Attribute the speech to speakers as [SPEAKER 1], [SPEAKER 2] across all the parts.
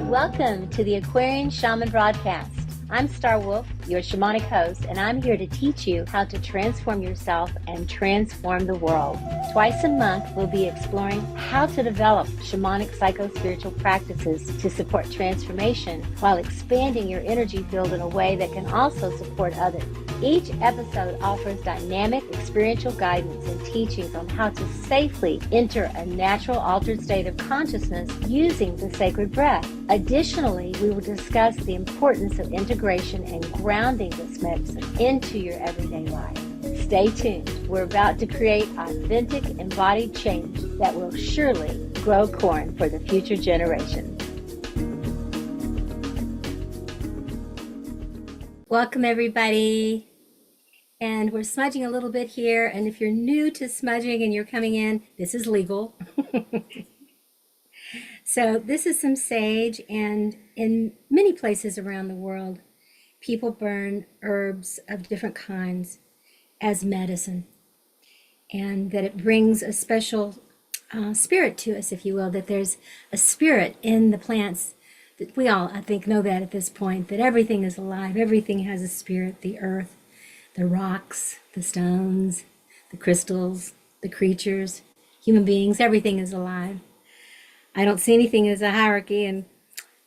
[SPEAKER 1] Welcome to the Aquarian Shaman Broadcast. I'm Star Wolf, your shamanic host, and I'm here to teach you how to transform yourself and transform the world. Twice a month, we'll be exploring how to develop shamanic psycho-spiritual practices to support transformation while expanding your energy field in a way that can also support others. Each episode offers dynamic experiential guidance and teachings on how to safely enter a natural altered state of consciousness using the sacred breath. Additionally, we will discuss the importance of integration and grounding this medicine into your everyday life. Stay tuned. We're about to create authentic, embodied change that will surely grow corn for the future generations. Welcome, everybody. And we're smudging a little bit here. And if you're new to smudging and you're coming in, this is legal. So this is some sage, and in many places around the world, people burn herbs of different kinds as medicine, and that it brings a special spirit to us, if you will, that there's a spirit in the plants. That we all, I think, know that at this point, that everything is alive, everything has a spirit, the earth, the rocks, the stones, the crystals, the creatures, human beings, everything is alive. I don't see anything as a hierarchy, and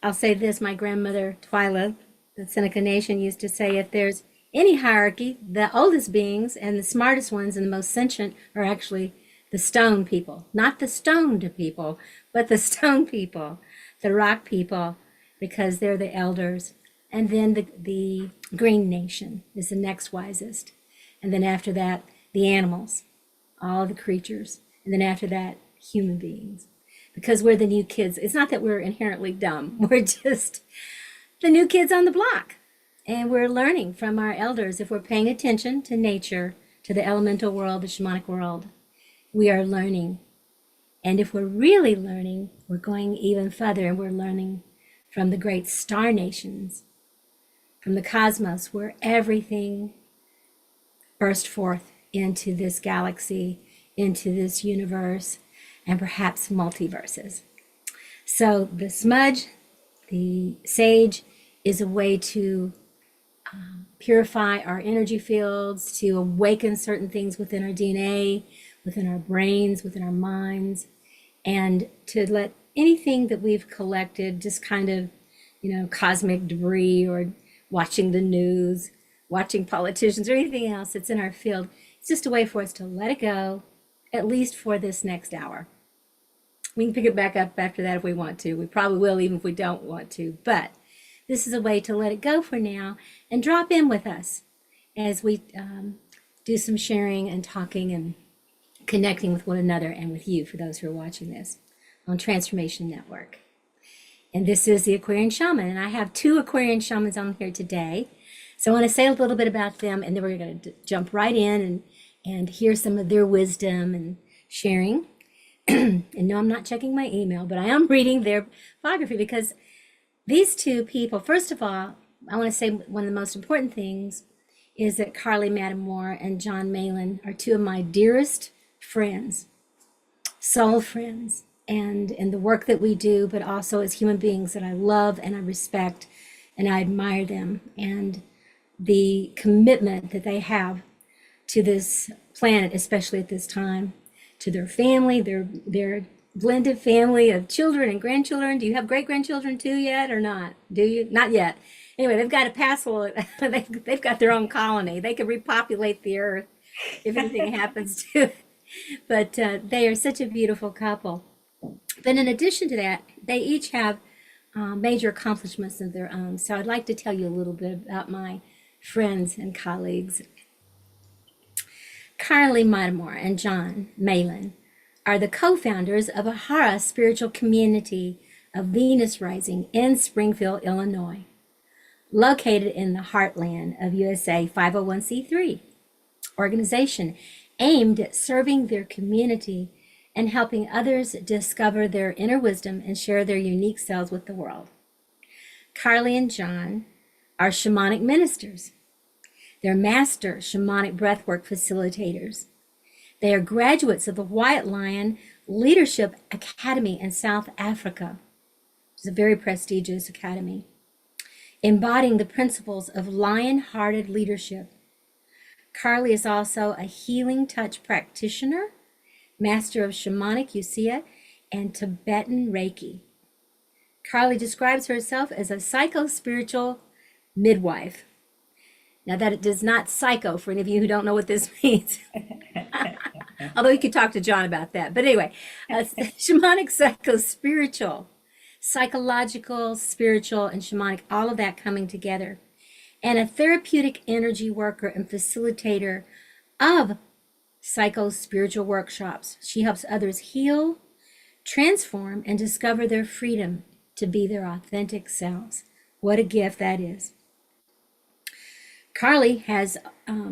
[SPEAKER 1] I'll say this, my grandmother, Twyla, the Seneca Nation, used to say, if there's any hierarchy, the oldest beings and the smartest ones and the most sentient are actually the stone people. Not the stoned people, but the stone people, the rock people, because they're the elders. And then the Green Nation is the next wisest. And then after that, the animals, all the creatures. And then after that, human beings. Because we're the new kids. It's not that we're inherently dumb. We're just the new kids on the block. And we're learning from our elders. If we're paying attention to nature, to the elemental world, the shamanic world, we are learning. And if we're really learning, we're going even further, and we're learning from the great star nations, from the cosmos, where everything burst forth into this galaxy, into this universe, and perhaps multiverses. So the smudge, the sage, is a way to purify our energy fields, to awaken certain things within our DNA, within our brains, within our minds, and to let anything that we've collected, just kind of, cosmic debris, or watching the news, watching politicians, or anything else that's in our field, it's just a way for us to let it go, at least for this next hour. We can pick it back up after that if we want to. We probably will, even if we don't want to. But this is a way to let it go for now and drop in with us as we do some sharing and talking and connecting with one another and with you, for those who are watching this on Transformation Network. And this is the Aquarian Shaman. And I have two Aquarian Shamans on here today. So I want to say a little bit about them, and then we're going to jump right in and hear some of their wisdom and sharing. And no, I'm not checking my email, but I am reading their biography, because these two people, first of all, I want to say one of the most important things is that Carley Moore and John Malin are two of my dearest friends, soul friends, and in the work that we do, but also as human beings that I love and I respect, and I admire them, and the commitment that they have to this planet, especially at this time, to their family, their blended family of children and grandchildren. Do you have great-grandchildren too yet, or not? Do you? Not yet. Anyway, they've got a passel. They've got their own colony. They could repopulate the earth if anything happens to it. But they are such a beautiful couple. But in addition to that, they each have major accomplishments of their own. So I'd like to tell you a little bit about my friends and colleagues. Carley Moore and John Malin are the co-founders of Ahara Spiritual Community of Venus Rising in Springfield, Illinois, located in the heartland of USA 501c3 organization aimed at serving their community and helping others discover their inner wisdom and share their unique selves with the world. Carley and John are shamanic ministers. They're master shamanic breathwork facilitators. They are graduates of the White Lion Leadership Academy in South Africa. It's a very prestigious academy, embodying the principles of lion-hearted leadership. Carley is also a healing touch practitioner, master of shamanic Usia and Tibetan Reiki. Carley describes herself as a psycho-spiritual midwife. Now that it does not psycho for any of you who don't know what this means. Although you could talk to John about that. But anyway, shamanic, psycho-spiritual, psychological, spiritual, and shamanic, all of that coming together. And a therapeutic energy worker and facilitator of psycho-spiritual workshops. She helps others heal, transform, and discover their freedom to be their authentic selves. What a gift that is. Carley has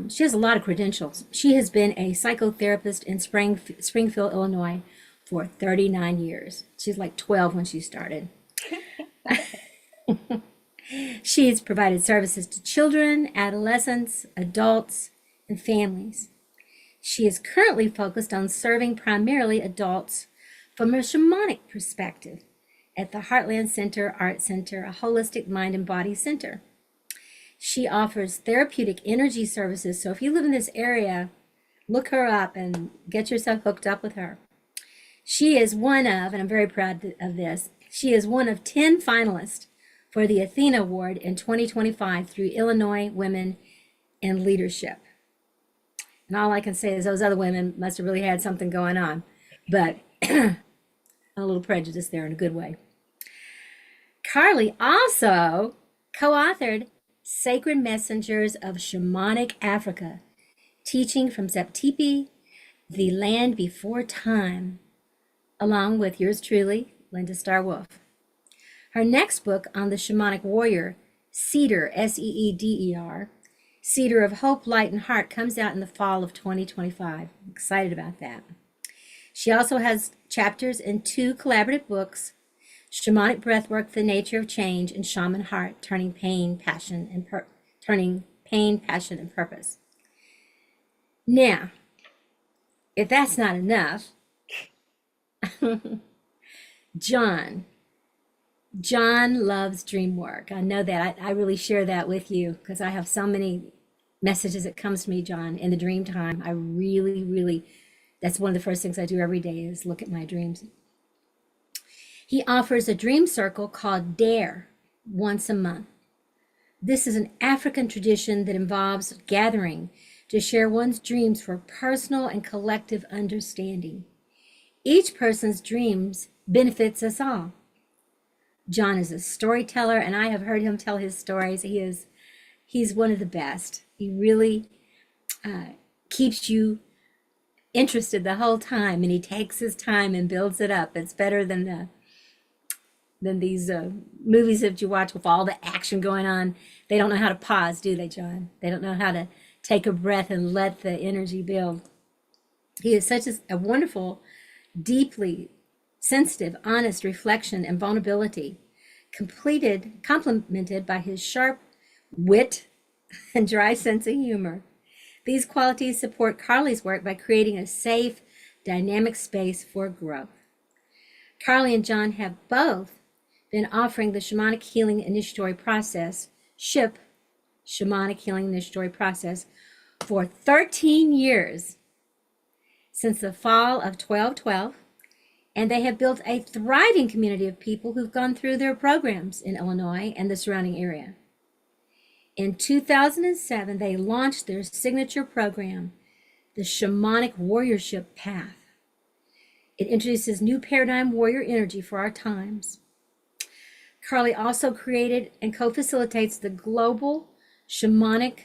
[SPEAKER 1] she has a lot of credentials. She has been a psychotherapist in Springfield, Illinois for 39 years. She's like 12 when she started. She has provided services to children, adolescents, adults, and families. She is currently focused on serving primarily adults from a shamanic perspective at the Heartland Center Art Center, a holistic mind and body center. She offers therapeutic energy services. So if you live in this area, look her up and get yourself hooked up with her. She is one of, and I'm very proud of this, she is one of 10 finalists for the Athena Award in 2025 through Illinois Women in Leadership. And all I can say is those other women must have really had something going on, but a little prejudice there in a good way. Carley also co-authored Sacred Messengers of Shamanic Africa, teaching from Septipi, the land before time, along with yours truly, Linda Starr Wolf. Her next book on the shamanic warrior, Cedar, S-E-E-D-E-R, Cedar of Hope, Light, and Heart, comes out in the fall of 2025. I'm excited about that. She also has chapters in 2 collaborative books, Shamanic Breathwork, The Nature of Change, and Shaman Heart, Turning Pain, Passion, and Purpose. Now, if that's not enough, John loves dream work. I know that. I really share that with you because I have so many messages that comes to me, John, in the dream time. I really, that's one of the first things I do every day is look at my dreams. He offers a dream circle called Dare once a month. This is an African tradition that involves gathering to share one's dreams for personal and collective understanding. Each person's dreams benefits us all. John is a storyteller, and I have heard him tell his stories. He's one of the best. He really keeps you interested the whole time, and he takes his time and builds it up. It's better than these movies that you watch with all the action going on. They don't know how to pause, do they, John? They don't know how to take a breath and let the energy build. He is such a wonderful, deeply sensitive, honest reflection and vulnerability, complemented by his sharp wit and dry sense of humor. These qualities support Carley's work by creating a safe, dynamic space for growth. Carley and John have both been offering the Shamanic Healing Initiatory Process, SHIP, Shamanic Healing Initiatory Process, for 13 years, since the fall of 1212, and they have built a thriving community of people who've gone through their programs in Illinois and the surrounding area. In 2007, they launched their signature program, the Shamanic Warriorship Path. It introduces new paradigm warrior energy for our times. Carley also created and co-facilitates the Global Shamanic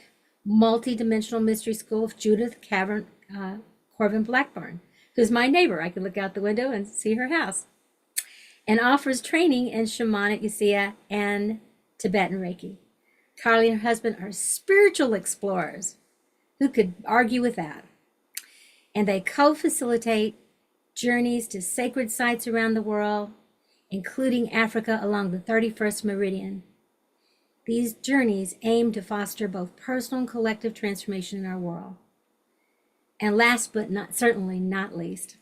[SPEAKER 1] Multidimensional Mystery School of Judith Corvin Blackburn, who's my neighbor. I can look out the window and see her house, and offers training in Shamanic Usia and Tibetan Reiki. Carley and her husband are spiritual explorers. Who could argue with that? And they co-facilitate journeys to sacred sites around the world, including Africa along the 31st meridian. These journeys aim to foster both personal and collective transformation in our world. And last but not certainly not least,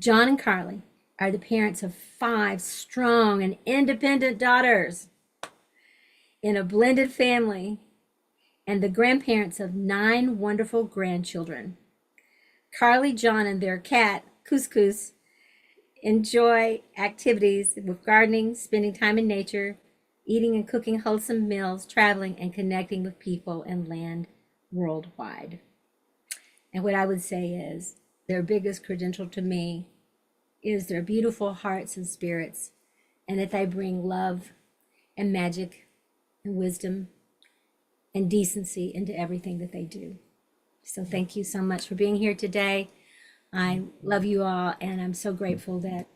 [SPEAKER 1] John and Carly are the parents of 5 strong and independent daughters in a blended family and the grandparents of 9 wonderful grandchildren. Carly, John, and their cat, Couscous, enjoy activities with gardening, spending time in nature, eating and cooking wholesome meals, traveling, and connecting with people and land worldwide. And what I would say is their biggest credential to me is their beautiful hearts and spirits, and that they bring love and magic and wisdom and decency into everything that they do. So thank you so much for being here today. I love you all, and I'm so grateful that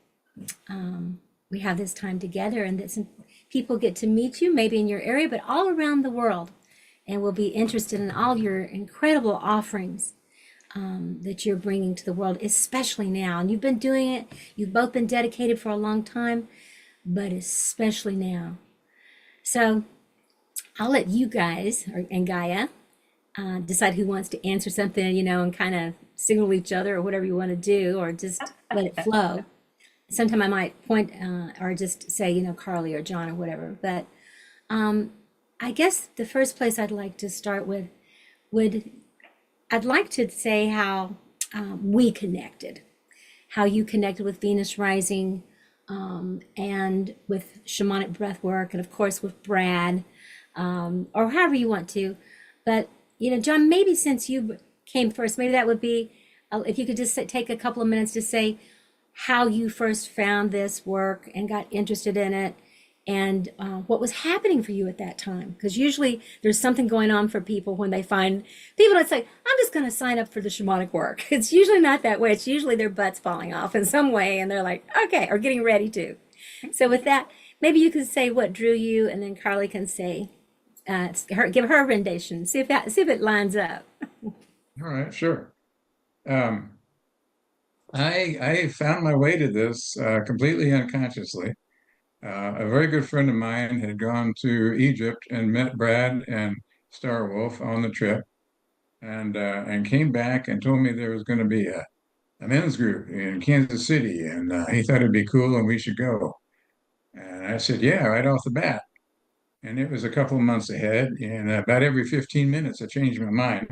[SPEAKER 1] we have this time together and that some people get to meet you, maybe in your area, but all around the world, and will be interested in all your incredible offerings that you're bringing to the world, especially now. And you've been doing it, you've both been dedicated for a long time, but especially now. So I'll let you guys and Gaia decide who wants to answer something, and kind of signal each other or whatever you want to do, or just let it flow. Sometime I might point or just say, Carly or John or whatever. But I guess the first place I'd like to start with I'd like to say how we connected, how you connected with Venus Rising and with shamanic breath work, and of course with Brad, or however you want to. But, John, maybe since you came first, maybe that would be, if you could just take a couple of minutes to say how you first found this work and got interested in it, and what was happening for you at that time. Because usually there's something going on for people when they find people that say, I'm just going to sign up for the shamanic work. It's usually not that way. It's usually their butts falling off in some way, and they're like, okay, or getting ready to. So with that, maybe you could say what drew you, and then Carly can say, give her a rendition, see if it lines up.
[SPEAKER 2] All right, sure. Um, I found my way to this completely unconsciously. A very good friend of mine had gone to Egypt and met Brad and Starwolf on the trip, and came back and told me there was going to be a men's group in Kansas City, and he thought it'd be cool and we should go. And I said, yeah, right off the bat. And it was a couple of months ahead, and about every 15 minutes, I changed my mind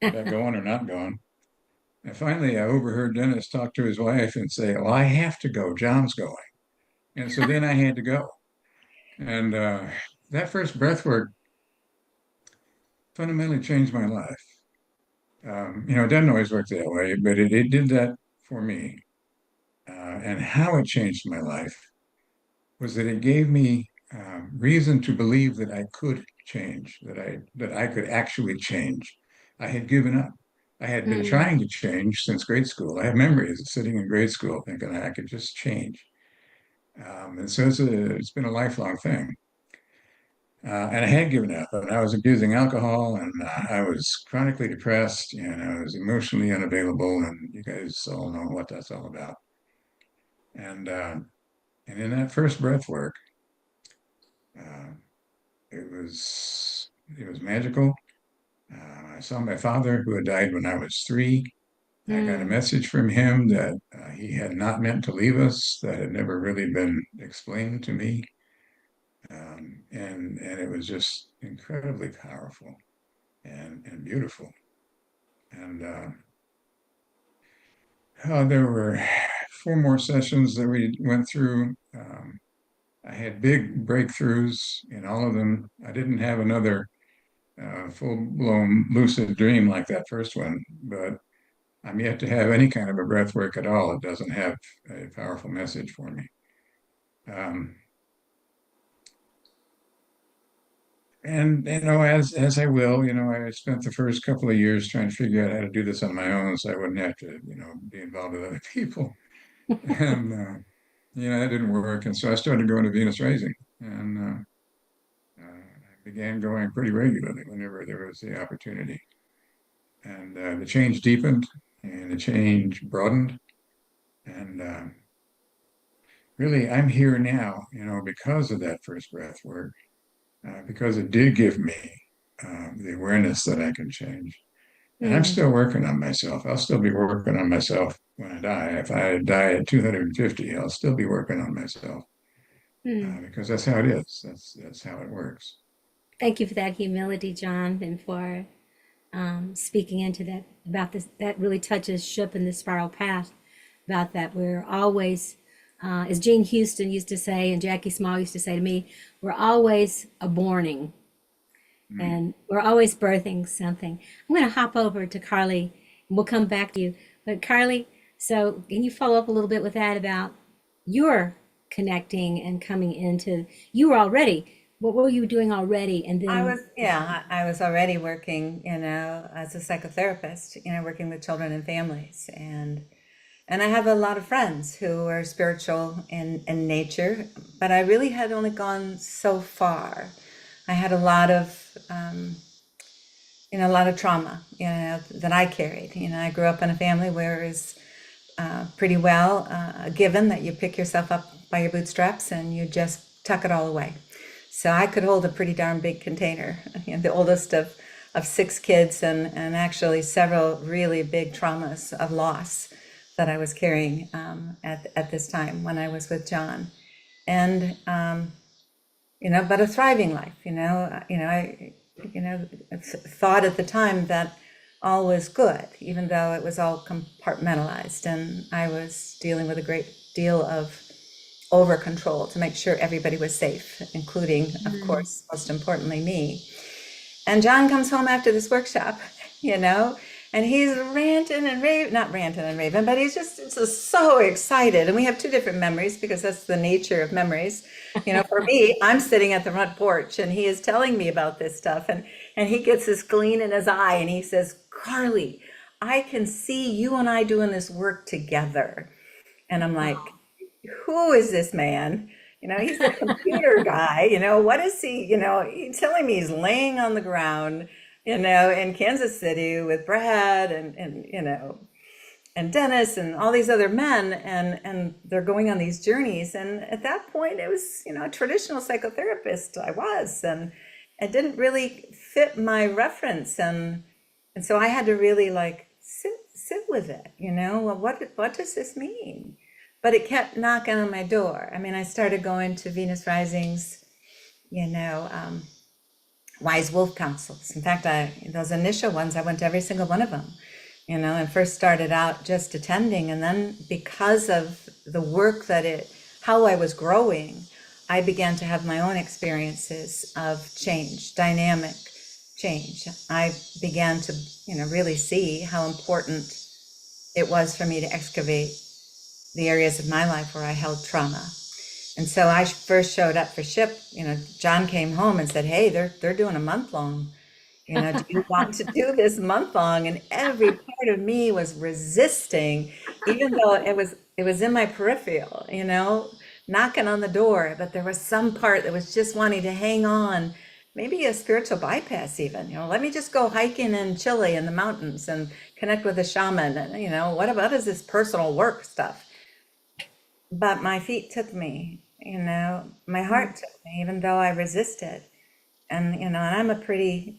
[SPEAKER 2] about going or not going. And finally, I overheard Dennis talk to his wife and say, well, I have to go. John's going. And so then I had to go. And that first breath work fundamentally changed my life. It doesn't always work that way, but it did that for me. And how it changed my life was that it gave me reason to believe that I could change, that I could actually change. I had given up. I had been
[SPEAKER 1] Mm,
[SPEAKER 2] trying to change since grade school. I have memories of sitting in grade school thinking I could just change. And so it's been a lifelong thing. And I had given up, and I was abusing alcohol, and I was chronically depressed, and I was emotionally unavailable, and you guys all know what that's all about. And uh, and in that first breath work, uh, it was magical. I saw my father, who had died when I was 3. I got a
[SPEAKER 1] mm,
[SPEAKER 2] message from him that he had not meant to leave us, that had never really been explained to me. And it was just incredibly powerful and beautiful. And there were 4 more sessions that we went through. I had big breakthroughs in all of them. I didn't have another full-blown lucid dream like that first one, but I'm yet to have any kind of a breath work at all. It doesn't have a powerful message for me. Um, and as I will, I spent the first couple of years trying to figure out how to do this on my own, so I wouldn't have to, be involved with other people. And that didn't work. And so I started going to Venus Rising, and I began going pretty regularly whenever there was the opportunity. And the change deepened, and the change broadened, and really, I'm here now, because of that first breath work. because it did give me the awareness that I can change. And I'm
[SPEAKER 1] Mm,
[SPEAKER 2] still working on myself. I'll still be working on myself when I die. If I die at 250, I'll still be working on myself
[SPEAKER 1] mm.
[SPEAKER 2] because that's how it is. That's how it works.
[SPEAKER 1] Thank you for that humility, John, and for speaking into that about this. That really touches Ship in the Spiral Path. About that, we're always, as Gene Houston used to say, and Jackie Small used to say to me, we're always aborning,
[SPEAKER 2] Mm.
[SPEAKER 1] and we're always birthing something. I'm going to hop over to Carly, and we'll come back to you. But Carly, so can you follow up a little bit with that about your connecting and coming into? You were already. What were you doing already? And
[SPEAKER 3] I
[SPEAKER 1] then,
[SPEAKER 3] was, yeah, I was already working, as a psychotherapist, working with children and families. And I have a lot of friends who are spiritual in nature, but I really had only gone so far. I had a lot of trauma, that I carried. I grew up in a family where it was pretty well given that you pick yourself up by your bootstraps and you just tuck it all away. So I could hold a pretty darn big container, the oldest of six kids, and actually several really big traumas of loss that I was carrying at this time when I was with John. And but a thriving life. I thought at the time that all was good, even though it was all compartmentalized, and I was dealing with a great deal of over control to make sure everybody was safe, including, of
[SPEAKER 1] mm,
[SPEAKER 3] course, most importantly, me. And John comes home after this workshop, you know, and he's ranting and raving, not ranting and raving, but he's just so excited. And we have two different memories because that's the nature of memories. For me, I'm sitting at the front porch and he is telling me about this stuff. And he gets this gleam in his eye and he says, Carly, I can see you and I doing this work together. And I'm like, who is this man? He's a computer guy. What is he? He's telling me he's laying on the ground, in Kansas City with Brad and Dennis and all these other men, and they're going on these journeys. And at that point, it was, a traditional psychotherapist I was, and it didn't really fit my reference, and so I had to really like sit with it. Well, what does this mean? But it kept knocking on my door. I mean, I started going to Venus Risings, you know, um, Wise Wolf Councils. In fact, those initial ones, I went to every single one of them, and first started out just attending. And then because of the work how I was growing, I began to have my own experiences of change, dynamic change. I began to, really see how important it was for me to excavate the areas of my life where I held trauma. And so I first showed up for SHIP. John came home and said, "Hey, they're doing a month long. Do you want to do this month long?" And every part of me was resisting, even though it was in my peripheral, knocking on the door. But there was some part that was just wanting to hang on, maybe a spiritual bypass even. Let me just go hiking in Chile in the mountains and connect with a shaman. And what is this personal work stuff? But my feet took me, my heart took me, even though I resisted. And I'm a pretty,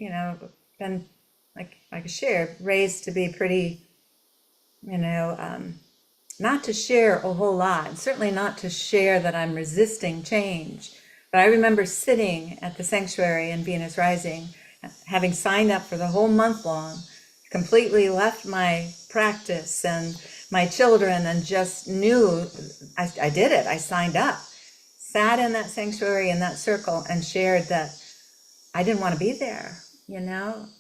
[SPEAKER 3] been like I shared, raised to be pretty, you know, um, not to share a whole lot, and certainly not to share that I'm resisting change. But I remember sitting at the sanctuary in Venus Rising, having signed up for the whole month long, completely left my practice and my children, and just knew I did it. I signed up, sat in that sanctuary in that circle, and shared that I didn't want to be there.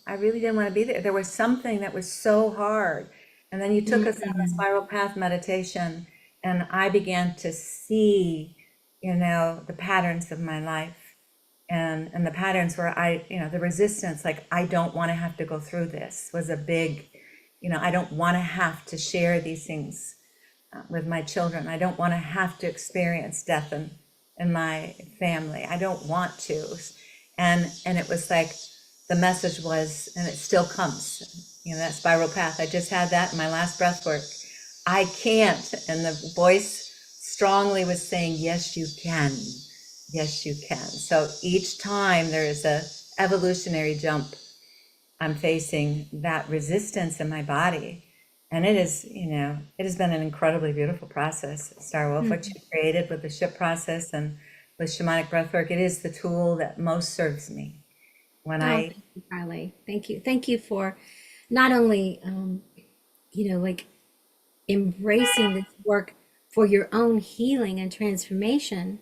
[SPEAKER 3] I really didn't want to be there. There was something that was so hard. And then you took us on the
[SPEAKER 1] mm,
[SPEAKER 3] spiral path meditation, and I began to see, the patterns of my life, and the patterns where the resistance, like, I don't want to have to go through this, was a big, I don't want to have to share these things with my children. I don't want to have to experience death in my family. I don't want to. And it was like the message was, and it still comes, that spiral path. I just had that in my last breath work. I can't. And the voice strongly was saying, yes, you can. Yes, you can. So each time there is a evolutionary jump, I'm facing that resistance in my body. And it is, it has been an incredibly beautiful process. Star Wolf, what you created with the ship process and with shamanic breathwork, it is the tool that most serves me. When
[SPEAKER 1] Oh,
[SPEAKER 3] I,
[SPEAKER 1] thank you, Carly. Thank you. Thank you for not only, like embracing this work for your own healing and transformation,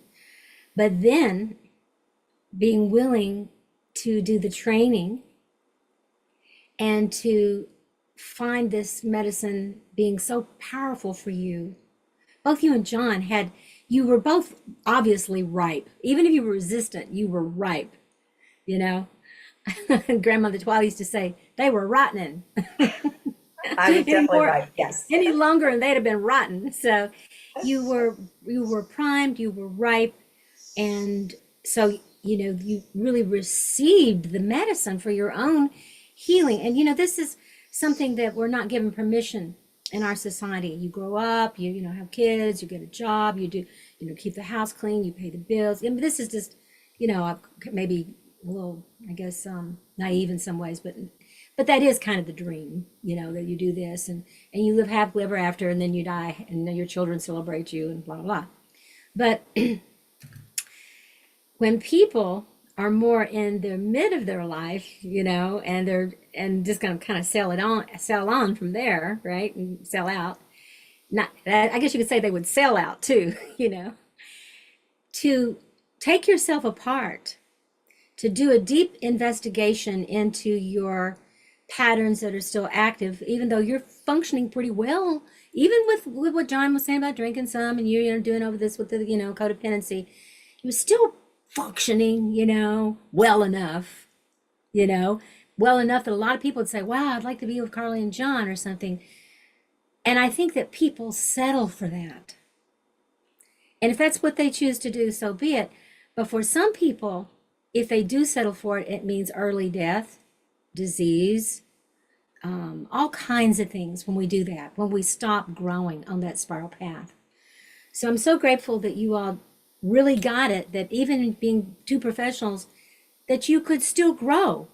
[SPEAKER 1] but then being willing to do the training and to find this medicine being so powerful for you. Both you and John you were both obviously ripe. Even if you were resistant, you were ripe, you know? Grandmother Twilight used to say they were rotten.
[SPEAKER 3] I was
[SPEAKER 1] any
[SPEAKER 3] definitely
[SPEAKER 1] more
[SPEAKER 3] right. Yes.
[SPEAKER 1] any longer and they'd have been rotten. So you were primed, you were ripe, and so you really received the medicine for your own healing. And this is something that we're not given permission in our society. You grow up, you have kids, you get a job, you do keep the house clean, you pay the bills. And this is just maybe a little, I guess, naive in some ways, but that is kind of the dream, that you do this and you live happily ever after, and then you die, and then your children celebrate you, and blah blah blah. But when people are more in the mid of their life, and just gonna kind of sell on from there, right, and sell out. Not, I guess you could say they would sell out too, to take yourself apart, to do a deep investigation into your patterns that are still active, even though you're functioning pretty well, even with what John was saying about drinking some, and you're doing over this with the codependency, he was still functioning, well enough, well enough that a lot of people would say, "Wow, I'd like to be with Carly and John," or something. And I think that people settle for that. And if that's what they choose to do, so be it. But for some people, if they do settle for it, it means early death, disease, all kinds of things when we do that, when we stop growing on that spiral path. So I'm so grateful that you all really got it, that even being two professionals, that you could still grow,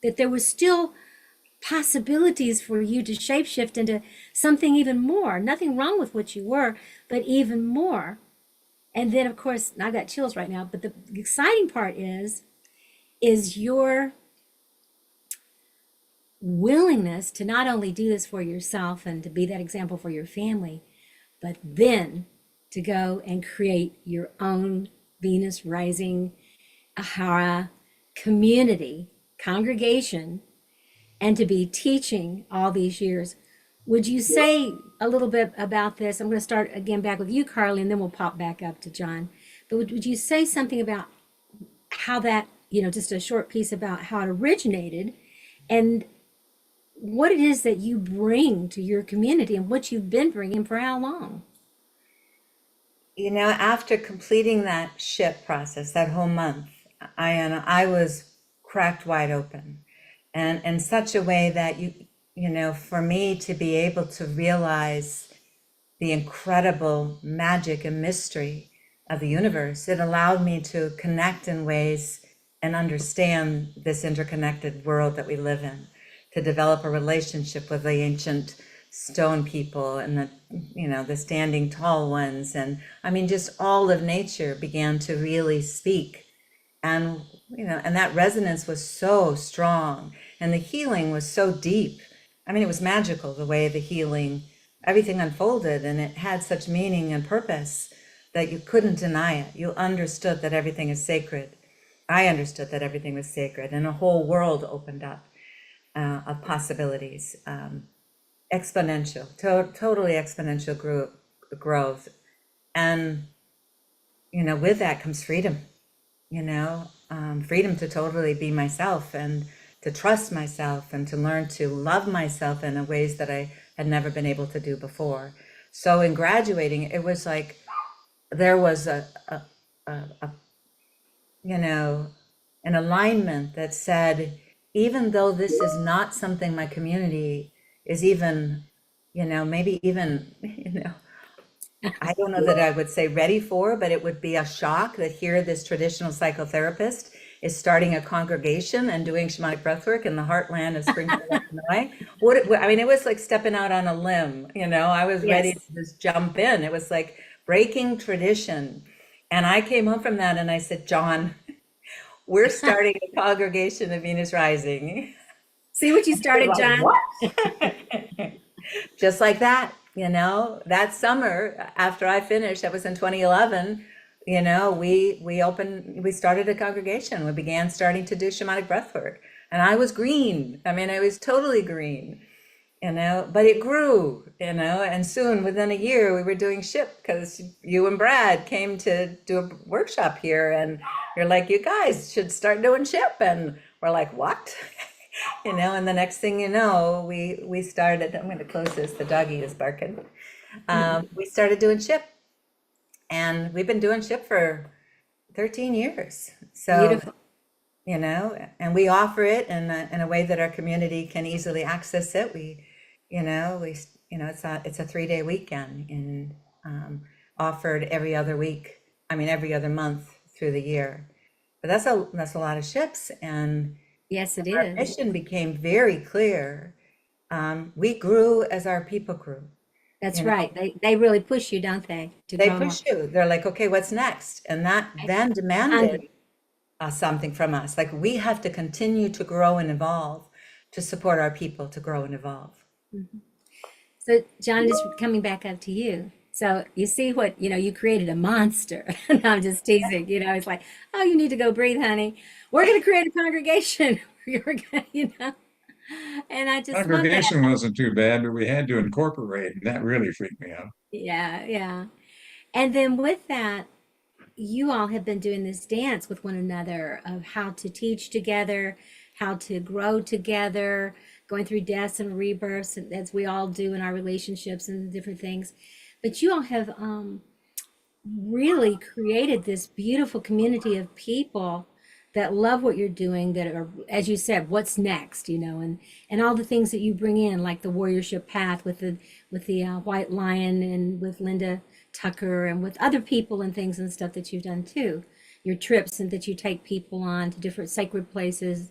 [SPEAKER 1] that there was still possibilities for you to shapeshift into something even more. Nothing wrong with what you were, but even more. And then, of course, I got chills right now, but the exciting part is your willingness to not only do this for yourself and to be that example for your family, but then to go and create your own Venus rising Ahara community, congregation, and to be teaching all these years. Would you say a little bit about this? I'm going to start again back with you, Carly, and then we'll pop back up to John. But would you say something about how that, just a short piece about how it originated and what it is that you bring to your community and what you've been bringing for how long?
[SPEAKER 3] After completing that ship process, that whole month, I was cracked wide open, and in such a way that for me to be able to realize the incredible magic and mystery of the universe, it allowed me to connect in ways and understand this interconnected world that we live in, to develop a relationship with the ancient stone people and the standing tall ones. And I mean, just all of nature began to really speak. And, and that resonance was so strong and the healing was so deep. I mean, it was magical the way the healing, everything unfolded, and it had such meaning and purpose that you couldn't deny it. You understood that everything is sacred. I understood that everything was sacred, and a whole world opened up of possibilities. Exponential, totally exponential growth. And, with that comes freedom, freedom to totally be myself and to trust myself and to learn to love myself in ways that I had never been able to do before. So in graduating, it was like there was an alignment that said, even though this is not something my community is even, maybe even, I don't know that I would say ready for, but it would be a shock that here this traditional psychotherapist is starting a congregation and doing shamanic breathwork in the heartland of Springfield, Illinois. I mean, it was like stepping out on a limb, you know. I was ready to
[SPEAKER 1] Yes.
[SPEAKER 3] just jump in. It was like breaking tradition. And I came home from that and I said, John, we're starting a congregation of Venus Rising.
[SPEAKER 1] See what you
[SPEAKER 3] He was
[SPEAKER 1] started,
[SPEAKER 3] like,
[SPEAKER 1] John?
[SPEAKER 3] what? Just like that, you know, that summer after I finished, that was in 2011, you know, we started a congregation. We began starting to do shamanic breath work. And I was green. I mean, I was totally green, you know, but it grew, you know, and soon within a year we were doing ship because you and Brad came to do a workshop here and you're like, you guys should start doing ship. And we're like, what? You know, and the next thing you know, we started. I'm going to close this. The doggy is barking. We started doing ship, and we've been doing ship for 13 years. So,
[SPEAKER 1] Beautiful.
[SPEAKER 3] you know, and we offer it in a way that our community can easily access it. You know, it's a 3-day weekend and offered every other week. I mean, every other month through the year. But that's a lot of ships, and
[SPEAKER 1] Yes, it
[SPEAKER 3] our
[SPEAKER 1] is.
[SPEAKER 3] mission became very clear. We grew as our people grew.
[SPEAKER 1] That's
[SPEAKER 3] You know,
[SPEAKER 1] right. They really push you, don't they, to
[SPEAKER 3] they
[SPEAKER 1] grow more.
[SPEAKER 3] push you. They're like, okay, what's next? And that
[SPEAKER 1] Right?
[SPEAKER 3] then demanded
[SPEAKER 1] Hungry.
[SPEAKER 3] something from us. Like we have to continue to grow and evolve to support our people to grow and evolve.
[SPEAKER 1] So, John, just coming back up to you. So you see what, you created a monster. And I'm just teasing, it's like, oh, you need to go breathe, honey. We're going to create a congregation. You're going to. And I just love that.
[SPEAKER 2] Congregation wasn't too bad, but we had to incorporate, and that really freaked me out.
[SPEAKER 1] Yeah, yeah. And then with that, you all have been doing this dance with one another of how to teach together, how to grow together, going through deaths and rebirths, as we all do in our relationships and different things. But you all have really created this beautiful community of people that love what you're doing, that are, as you said, what's next, and all the things that you bring in, like the warriorship path with the white lion, and with Linda Tucker, and with other people and things and stuff that you've done too, your trips, and that you take people on to different sacred places.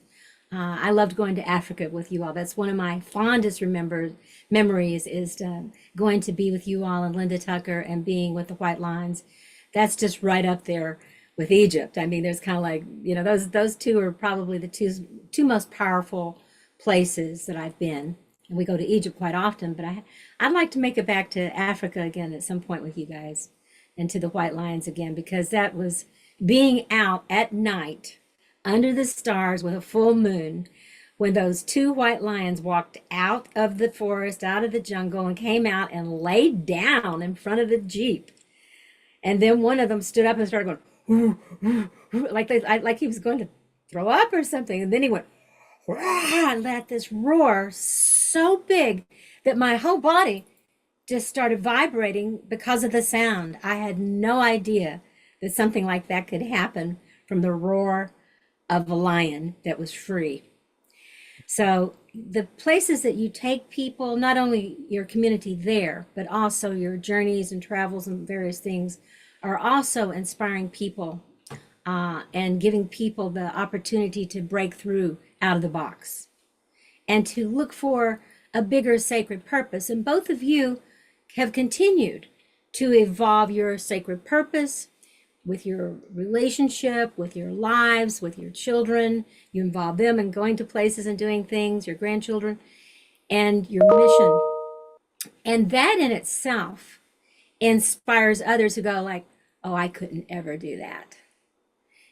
[SPEAKER 1] I loved going to Africa with you all. That's one of my fondest memories, is going to be with you all and Linda Tucker and being with the White Lions. That's just right up there with Egypt. I mean, there's kind of like, those two are probably the two most powerful places that I've been. And we go to Egypt quite often, but I'd like to make it back to Africa again at some point with you guys, and to the White Lions again, because that was being out at night under the stars with a full moon, when those two white lions walked out of the forest, out of the jungle, and came out and laid down in front of the Jeep. And then one of them stood up and started going, "Whoo, whoo, whoo," like he was going to throw up or something. And then he went, "Rah," and let this roar so big that my whole body just started vibrating because of the sound. I had no idea that something like that could happen from the roar of a lion that was free. So the places that you take people, not only your community there, but also your journeys and travels and various things, are also inspiring people, and giving people the opportunity to break through out of the box and to look for a bigger sacred purpose. And both of you have continued to evolve your sacred purpose with your relationship, with your lives, with your children. You involve them in going to places and doing things, your grandchildren, and your mission. And that in itself inspires others who go like, oh, I couldn't ever do that,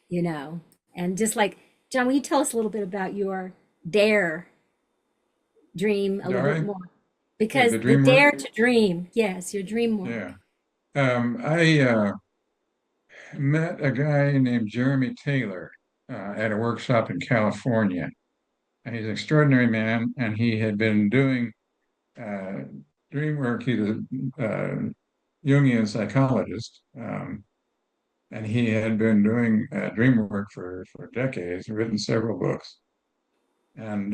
[SPEAKER 1] you know? And just like, John, will you tell us a little bit about your dare dream a little bit
[SPEAKER 2] Sorry,
[SPEAKER 1] more? Because
[SPEAKER 2] the
[SPEAKER 1] the
[SPEAKER 2] dream work.
[SPEAKER 1] dare to dream, yes, your dream work.
[SPEAKER 2] Yeah. I met a guy named Jeremy Taylor at a workshop in California. And he's an extraordinary man, and he had been doing uh, dream work. He's a Jungian psychologist, and he had been doing dream work for decades, written several books. And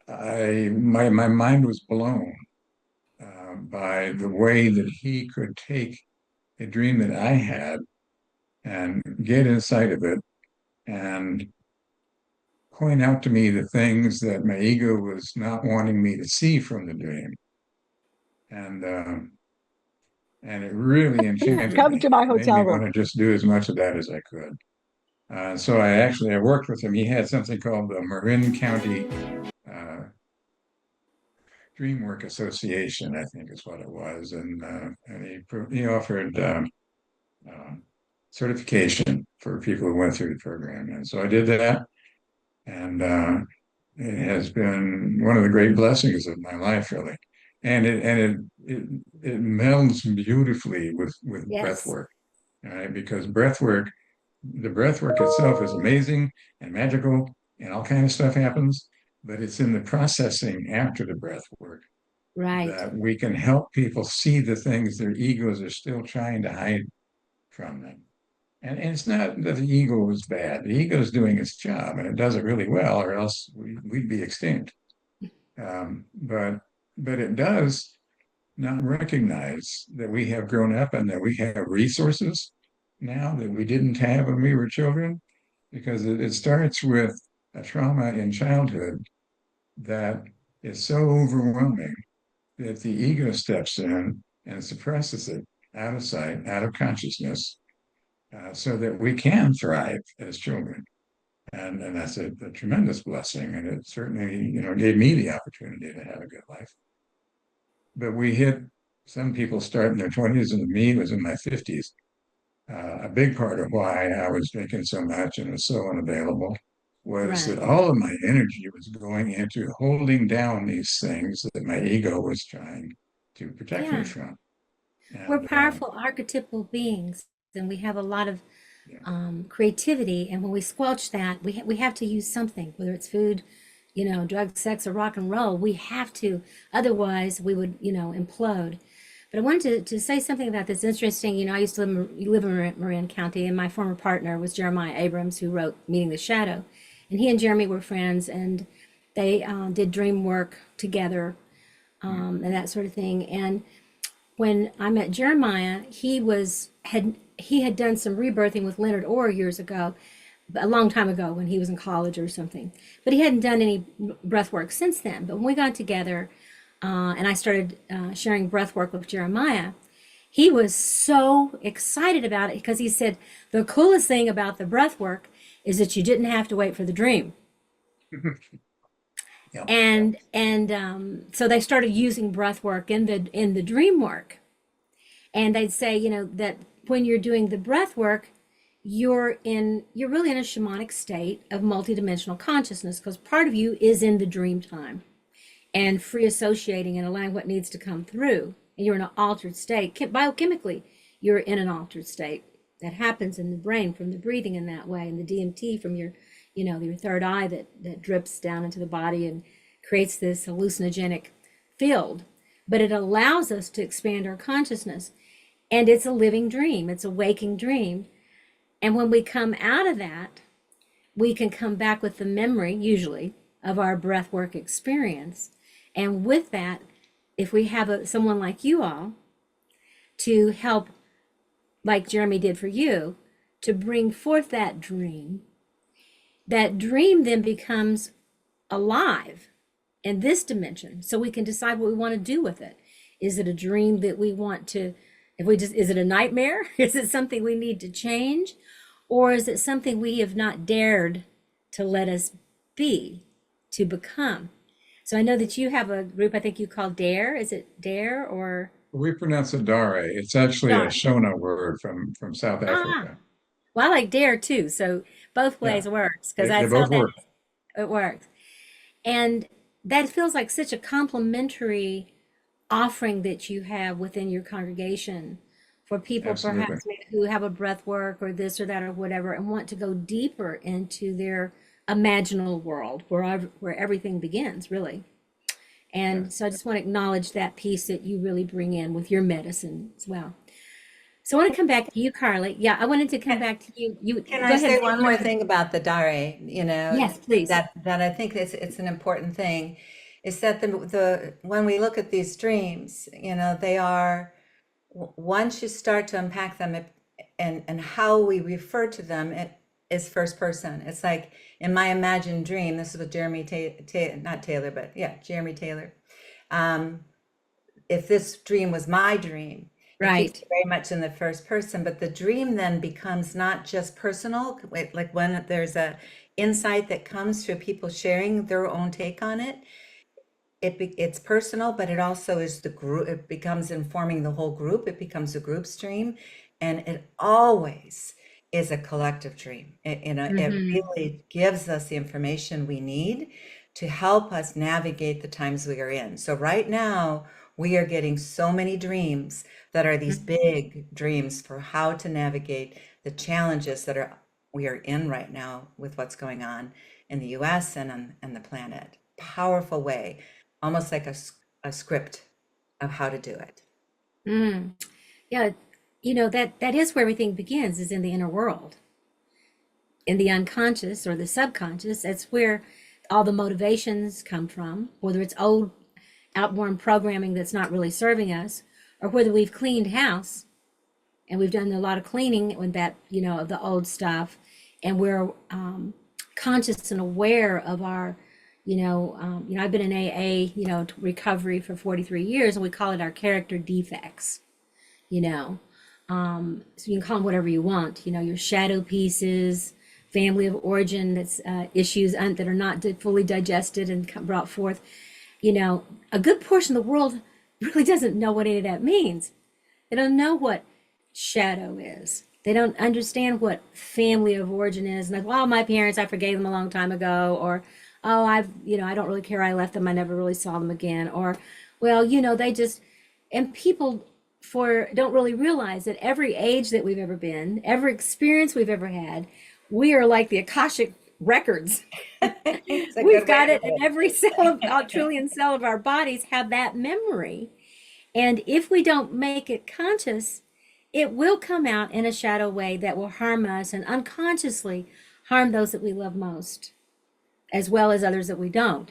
[SPEAKER 2] my mind was blown by the way that he could take a dream that I had and get inside of it and point out to me the things that my ego was not wanting me to see from the dream. And and it really enchanted
[SPEAKER 4] Come
[SPEAKER 2] me.
[SPEAKER 4] to my
[SPEAKER 2] It made me
[SPEAKER 4] hotel
[SPEAKER 2] want
[SPEAKER 4] room.
[SPEAKER 2] to just do as much of that as I could. So I worked with him. He had something called the Marin County uh, Dreamwork Association, I think is what it was, and he offered uh, certification for people who went through the program, and so I did that, and it has been one of the great blessings of my life, really, and it melds beautifully with breath
[SPEAKER 1] Yes.
[SPEAKER 2] work, right? Because the breath work itself is amazing and magical, and all kind of stuff happens, but it's in the processing after the breath work
[SPEAKER 1] Right.
[SPEAKER 2] that we can help people see the things their egos are still trying to hide from them. And it's not that the ego is bad. The ego is doing its job and it does it really well, or else we'd be extinct. But it does not recognize that we have grown up and that we have resources now that we didn't have when we were children, because it starts with a trauma in childhood that is so overwhelming that the ego steps in and suppresses it out of sight, out of consciousness, so that we can thrive as children. And that's a tremendous blessing. And it certainly, gave me the opportunity to have a good life. But some people start in their 20s, and me was in my 50s. A big part of why I was drinking so much and was so unavailable was that
[SPEAKER 1] Right.
[SPEAKER 2] all of my energy was going into holding down these things that my ego was trying to protect me
[SPEAKER 1] Yeah.
[SPEAKER 2] from.
[SPEAKER 1] We're
[SPEAKER 2] And
[SPEAKER 1] powerful archetypal beings, and we have a lot of
[SPEAKER 2] yeah,
[SPEAKER 1] creativity. And when we squelch that, we have to use something, whether it's food, drugs, sex, or rock and roll. We have to, otherwise we would, implode. But I wanted to say something about this interesting. I used to live in Marin County, and my former partner was Jeremiah Abrams, who wrote Meeting the Shadow. And he and Jeremy were friends, and they did dream work together,
[SPEAKER 2] mm,
[SPEAKER 1] and that sort of thing. And when I met Jeremiah, he had done some rebirthing with Leonard Orr years ago, a long time ago when he was in college or something. But he hadn't done any breath work since then. But when we got together, and I started sharing breath work with Jeremiah, he was so excited about it because he said the coolest thing about the breath work is that you didn't have to wait for the dream.
[SPEAKER 2] yeah,
[SPEAKER 1] And so they started using breath work in the dream work. And they'd say, that when you're doing the breath work, you're really in a shamanic state of multidimensional consciousness, because part of you is in the dream time and free associating and allowing what needs to come through. And you're in an altered state. Biochemically, you're in an altered state. That happens in the brain from the breathing in that way, and the DMT from your third eye that drips down into the body and creates this hallucinogenic field. But it allows us to expand our consciousness. And it's a living dream, it's a waking dream. And when we come out of that, we can come back with the memory, usually, of our breathwork experience. And with that, if we have someone like you all to help, like Jeremy did for you, to bring forth that dream then becomes alive in this dimension. So we can decide what we want to do with it. Is it a dream that we want to, is it a nightmare? Is it something we need to change? Or is it something we have not dared to let us be, to become? So I know that you have a group, I think you call DARE. Is it DARE or
[SPEAKER 2] we pronounce it Dare. It's actually a
[SPEAKER 1] DARE?
[SPEAKER 2] Shona word from South
[SPEAKER 1] Ah,
[SPEAKER 2] Africa.
[SPEAKER 1] well, I like DARE too. So both
[SPEAKER 2] Yeah,
[SPEAKER 1] ways works, because
[SPEAKER 2] they
[SPEAKER 1] I saw
[SPEAKER 2] both
[SPEAKER 1] that
[SPEAKER 2] work.
[SPEAKER 1] it works. And that feels like such a complimentary offering that you have within your congregation for people
[SPEAKER 2] Absolutely.
[SPEAKER 1] perhaps maybe who have a breath work or this or that or whatever, and want to go deeper into their imaginal world where everything begins, really.
[SPEAKER 2] Yeah.
[SPEAKER 1] And so I just want to acknowledge that piece that you really bring in with your medicine as well. So I want to come back to you, Carly. Yeah, I wanted to come back to you.
[SPEAKER 3] Can
[SPEAKER 1] Go
[SPEAKER 3] I
[SPEAKER 1] ahead.
[SPEAKER 3] say one more thing about the dare,
[SPEAKER 1] Yes, please.
[SPEAKER 3] that I think it's an important thing. is that the when we look at these dreams, they are, once you start to unpack them, and how we refer to them, it is first person. It's like in my imagined dream, this is with not Taylor, but yeah, Jeremy Taylor. If this dream was my dream, it keeps
[SPEAKER 1] Right.
[SPEAKER 3] it very much in the first person, but the dream then becomes not just personal, like when there's a insight that comes through people sharing their own take on it, it's personal, but it also is the group. It becomes informing the whole group. It becomes a group stream, and it always is a collective dream. It
[SPEAKER 1] Hmm.
[SPEAKER 3] really gives us the information we need to help us navigate the times we are in. So right now, we are getting so many dreams that are these big dreams for how to navigate the challenges that are we are in right now with what's going on in the US and on the planet. Powerful way, almost like a script of how to do it.
[SPEAKER 1] Mm. Yeah, that is where everything begins, is in the inner world, in the unconscious or the subconscious. That's where all the motivations come from, whether it's old outworn programming that's not really serving us, or whether we've cleaned house and we've done a lot of cleaning with that, of the old stuff, and we're conscious and aware of our, I've been in AA, recovery for 43 years, and we call it our character defects, you know. So you can call them whatever you want, your shadow pieces, family of origin, that's issues that are not fully digested and brought forth. A good portion of the world really doesn't know what any of that means. They don't know what shadow is. They don't understand what family of origin is. Like, well, my parents, I forgave them a long time ago, or, oh, I don't really care. I left them. I never really saw them again. Or, well, they just, and people don't really realize that every age that we've ever been, every experience we've ever had, we are like the Akashic records.
[SPEAKER 3] It's a
[SPEAKER 1] We've
[SPEAKER 3] good way
[SPEAKER 1] got
[SPEAKER 3] to
[SPEAKER 1] it,
[SPEAKER 3] put
[SPEAKER 1] and every cell of a trillion cell of our bodies have that memory. And if we don't make it conscious, it will come out in a shadow way that will harm us and unconsciously harm those that we love most, as well as others that we don't.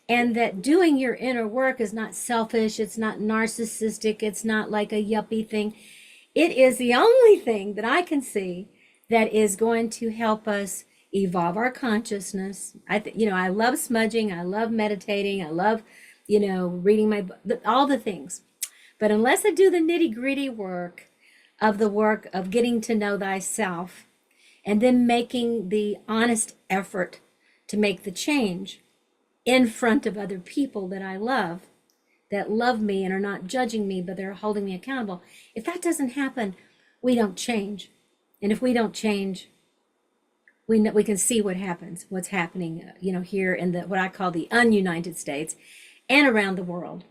[SPEAKER 1] And that doing your inner work is not selfish, it's not narcissistic, it's not like a yuppie thing. It is the only thing that I can see that is going to help us evolve our consciousness. I love smudging, I love meditating, I love, reading all the things. But unless I do the nitty gritty work of getting to know thyself, and then making the honest effort to make the change in front of other people that love me and are not judging me, but they're holding me accountable. If that doesn't happen, we don't change. And if we don't change, we can see what's happening, here in the what I call the ununited states and around the world.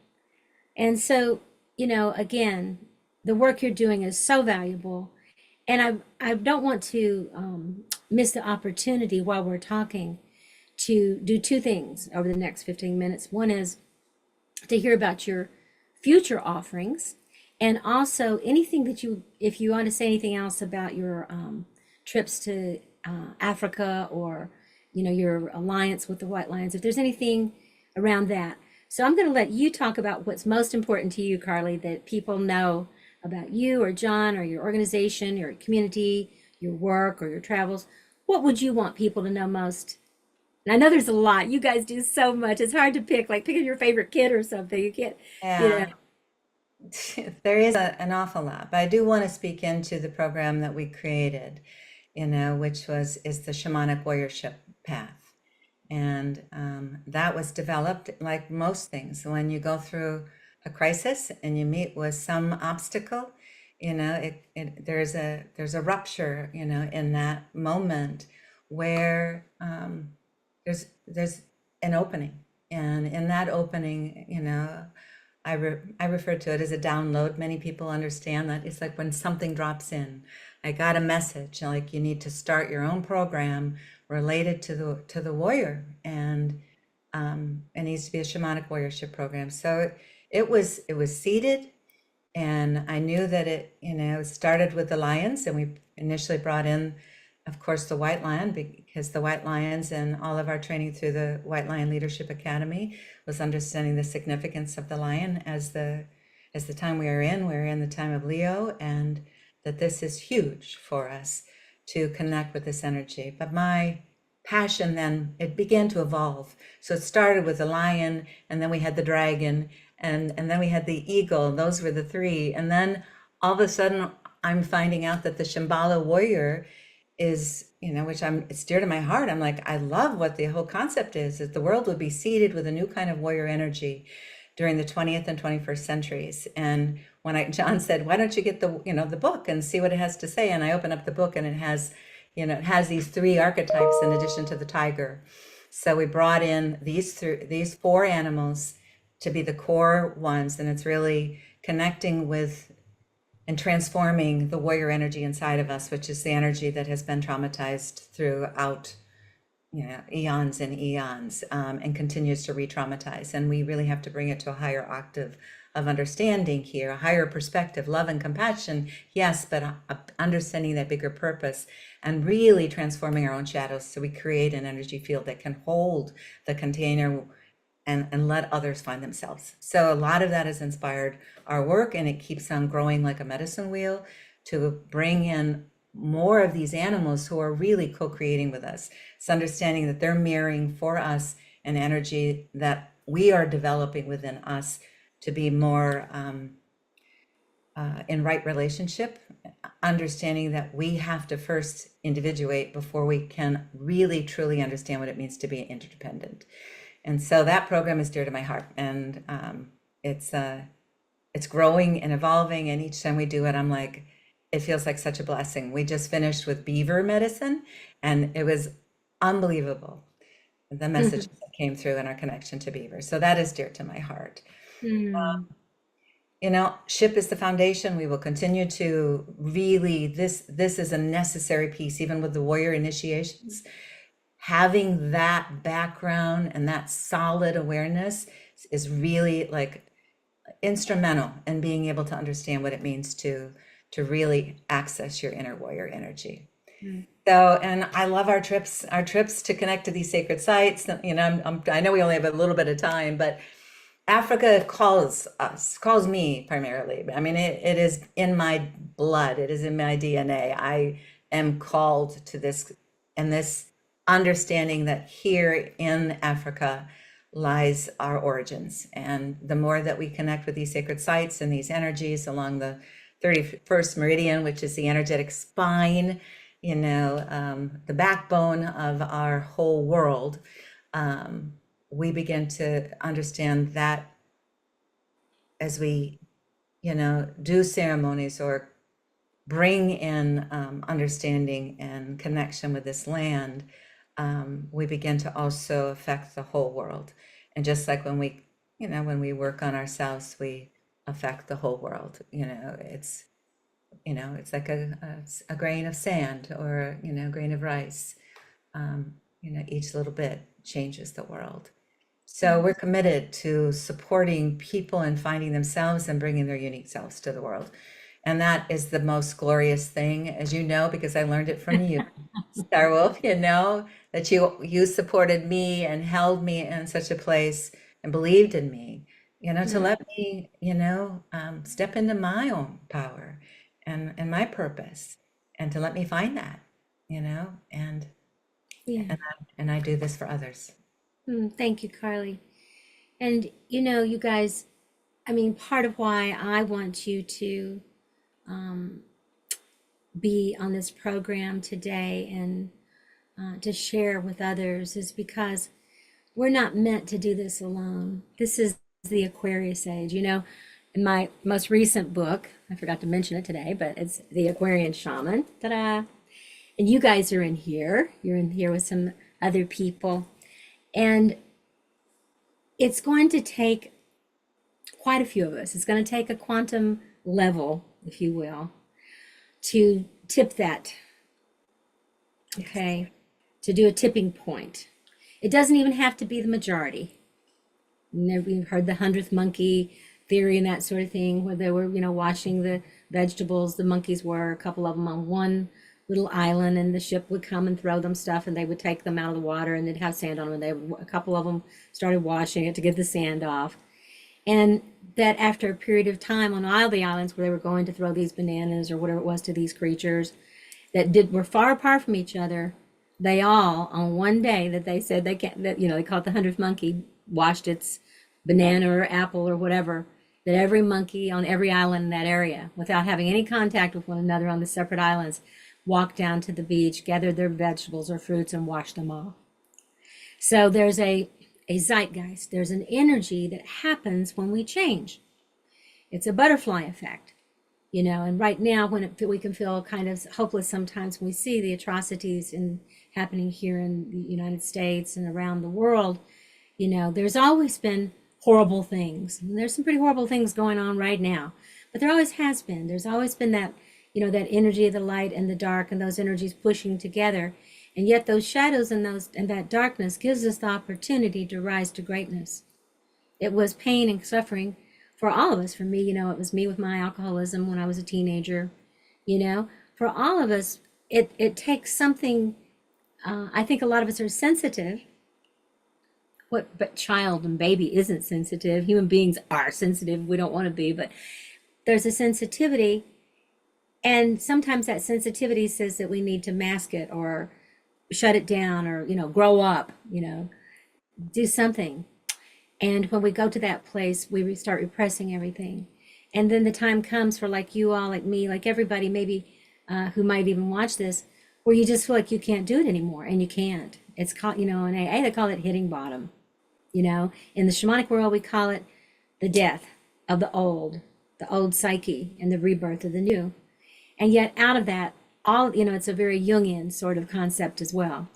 [SPEAKER 1] And so, again, the work you're doing is so valuable. And I don't want to miss the opportunity while we're talking to do two things over the next 15 minutes. One is to hear about your future offerings, and also anything if you want to say anything else about your trips to Africa, or your alliance with the White Lions, if there's anything around that. So I'm going to let you talk about what's most important to you, Carley, that people know about you or John or your organization, your community, your work, or your travels. What would you want people to know most? And I know there's a lot. You guys do so much. It's hard to pick, like picking your favorite kid or something. You can't, you know.
[SPEAKER 3] Yeah, there is an awful lot, but I do want to speak into the program that we created, which is the shamanic warriorship path. And that was developed like most things. When you go through a crisis and you meet with some obstacle, there's a rupture, in that moment where there's an opening, and in that opening, I refer to it as a download. Many people understand that it's like when something drops in. I got a message like you need to start your own program related to the warrior, and it needs to be a shamanic warriorship program. So it was seeded, and I knew that it started with the lions, and we initially brought in of course, the white lion, because the white lions and all of our training through the White Lion Leadership Academy was understanding the significance of the lion as the time we are in. We're in the time of Leo, and that this is huge for us to connect with this energy. But my passion then, it began to evolve. So it started with the lion, and then we had the dragon, and then we had the eagle. Those were the three. And then all of a sudden, I'm finding out that the Shambhala warrior is, which it's dear to my heart. I'm like, I love what the whole concept is, that the world would be seeded with a new kind of warrior energy during the 20th and 21st centuries. And when John said, why don't you get the book and see what it has to say? And I open up the book, and it has these three archetypes in addition to the tiger. So we brought in these four animals to be the core ones. And it's really connecting with and transforming the warrior energy inside of us, which is the energy that has been traumatized throughout eons and eons, and continues to re-traumatize. And we really have to bring it to a higher octave of understanding here, a higher perspective, love and compassion, yes, but understanding that bigger purpose and really transforming our own shadows so we create an energy field that can hold the container and let others find themselves. So a lot of that has inspired our work, and it keeps on growing like a medicine wheel to bring in more of these animals who are really co-creating with us. It's understanding that they're mirroring for us an energy that we are developing within us to be more in right relationship, understanding that we have to first individuate before we can really truly understand what it means to be interdependent. And so that program is dear to my heart, and it's growing and evolving. And each time we do it, I'm like, it feels like such a blessing. We just finished with beaver medicine, and it was unbelievable, the message that came through in our connection to beaver. So that is dear to my heart.
[SPEAKER 1] Mm.
[SPEAKER 3] Ship is the foundation. We will continue to really, this is a necessary piece, even with the warrior initiations. Having that background and that solid awareness is really like instrumental in being able to understand what it means to really access your inner warrior energy. So, and I love our trips to connect to these sacred sites. I know we only have a little bit of time, but Africa calls me primarily. I mean, it is in my blood. It is in my DNA. I am called to this, and this understanding that here in Africa lies our origins. And the more that we connect with these sacred sites and these energies along the 31st meridian, which is the energetic spine, the backbone of our whole world, we begin to understand that as we, do ceremonies or bring in understanding and connection with this land, we begin to also affect the whole world. And just like when we work on ourselves, we affect the whole world. It's like a grain of sand or a grain of rice. Each little bit changes the world. So we're committed to supporting people and finding themselves and bringing their unique selves to the world. And that is the most glorious thing, as you know, because I learned it from you, Star Wolf, that you supported me and held me in such a place and believed in me, to let me, step into my own power and my purpose, and to let me find that, and
[SPEAKER 1] Yeah.
[SPEAKER 3] and I do this for others.
[SPEAKER 1] Thank you, Carly. And you guys, I mean, part of why I want you to be on this program today and to share with others is because we're not meant to do this alone. This is the Aquarius age. In my most recent book, I forgot to mention it today, but it's The Aquarian Shaman. Ta-da! And you guys are in here. You're in here with some other people. And it's going to take quite a few of us. It's going to take a quantum level, if you will, to tip that, okay? To do a tipping point. It doesn't even have to be the majority. We've heard the 100th monkey theory and that sort of thing, where they were, washing the vegetables. The monkeys were, a couple of them on one little island, and the ship would come and throw them stuff, and they would take them out of the water, and they'd have sand on them, and a couple of them started washing it to get the sand off. And that after a period of time on all the islands where they were going to throw these bananas or whatever it was to these creatures that were far apart from each other, they all on one day that they said they can't, that they call it the 100th monkey, washed its banana or apple or whatever, that every monkey on every island in that area, without having any contact with one another on the separate islands, walked down to the beach, gathered their vegetables or fruits, and washed them off. So there's a zeitgeist, there's an energy that happens when we change. It's a butterfly effect, and right now we can feel kind of hopeless sometimes when we see the atrocities happening here in the United States and around the world. There's always been horrible things. And there's some pretty horrible things going on right now, but there always has been. There's always been that, that energy of the light and the dark, and those energies pushing together. And yet those shadows and that darkness gives us the opportunity to rise to greatness. It was pain and suffering for all of us. For me, it was me with my alcoholism when I was a teenager. For all of us, it takes something. I think a lot of us are sensitive. But child and baby isn't sensitive. Human beings are sensitive. We don't want to be, but there's a sensitivity. And sometimes that sensitivity says that we need to mask it or shut it down or, grow up, do something. And when we go to that place, we start repressing everything. And then the time comes for like you all, like me, like everybody, maybe who might even watch this, where you just feel like you can't do it anymore, and you can't. It's called, in AA, they call it hitting bottom. In the shamanic world, we call it the death of the old psyche and the rebirth of the new. And yet out of that, it's a very Jungian sort of concept as well.